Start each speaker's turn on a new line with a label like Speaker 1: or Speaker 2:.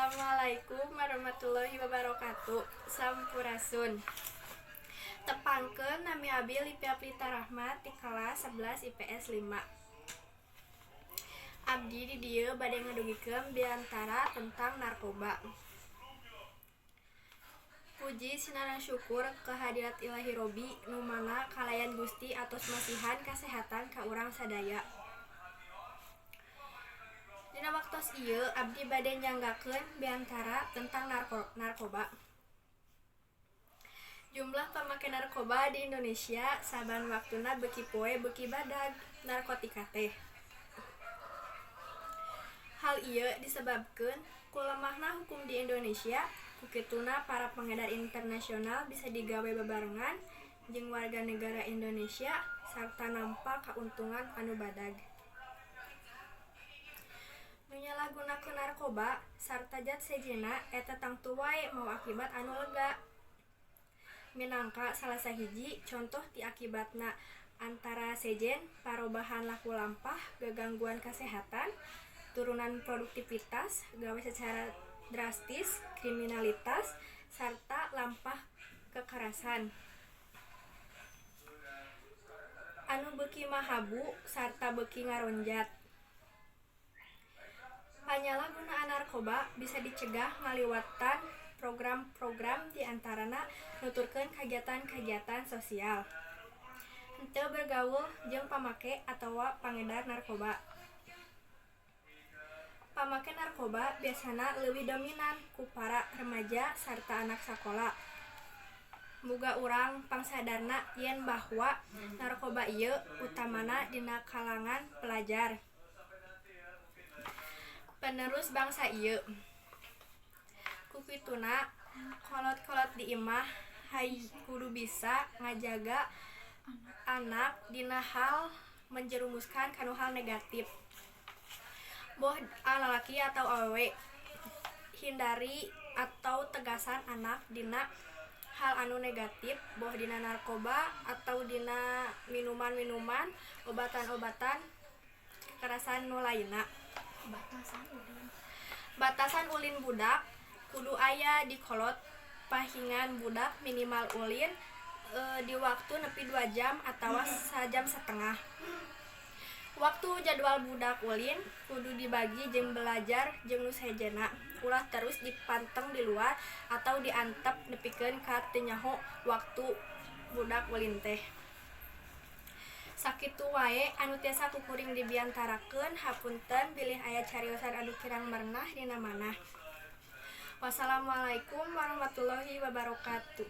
Speaker 1: Assalamualaikum warahmatullahi wabarakatuh. Sampurasun. Tepangkeun nami abi Lipia Prita Rahmat di kelas 11 IPS 5. Abdi di dieu bade ngadugikeun biantara tentang narkoba. Puji sinaran syukur kehadirat Ilahi Robi nu mana kalayan Gusti atos masihan kasehatan ka urang sadaya. Dina waktos ieu abdi bade nyanggakeun biantara tentang narkoba. Jumlah pamake narkoba di Indonesia saban waktuna beuki poe beuki badag narkotika teh. Hal ieu disebabkeun ku lemahna hukum di Indonesia, kukituna para pengedar internasional bisa digawe bebarengan jeung warga negara Indonesia sarta nampa kauntungan anu badag. Nu nyalahgunakeun narkoba sarta zat sejena eta tangtu wae mau akibat anu lega. Minangka salah sahiji contoh ti akibatna antara sejen, parobahan laku lampah, gangguan kesehatan, turunan produktivitas, gawe secara drastis, kriminalitas, sarta lampah kekerasan. Anu beuki mahabu sarta beuki ngaronjat. Panyalahgunaan narkoba bisa dicegah ngaliwatan program-program diantarana nuturkeun kagiatan-kagiatan sosial, henteu bergaul jeung pamake atawa pangedar narkoba. Pamake narkoba biasana leuwih dominan ku para remaja sarta anak sakola. Muga urang pangsadarna yen bahwa narkoba ieu utamana dina kalangan pelajar. Penerus bangsa ieu. Kukituna kolot-kolot di imah kudu bisa ngajaga anak dina hal menjerumuskan kanu hal negatif. Boh lalaki atau awewe, hindari atau tegasan anak dina hal anu negatif, boh dina narkoba atau dina minuman-minuman, obatan-obatan kekerasan nu lainna. Batasan ulin budak kudu aya di kolot pahingan budak minimal ulin di waktu nepi 2 jam atawa sajam setengah. Waktu jadwal budak ulin kudu dibagi jeung belajar jeung nu sejena, ulah terus dipanteng di luar atau diantep nepikeun ka teu nyaho waktu budak ulin teh. Sakitu wae anu tiasa kukuring dibiantarakeun, hapunten bilih aya cariosan anu kirang merenah dina manah. Wassalamualaikum warahmatullahi wabarakatuh.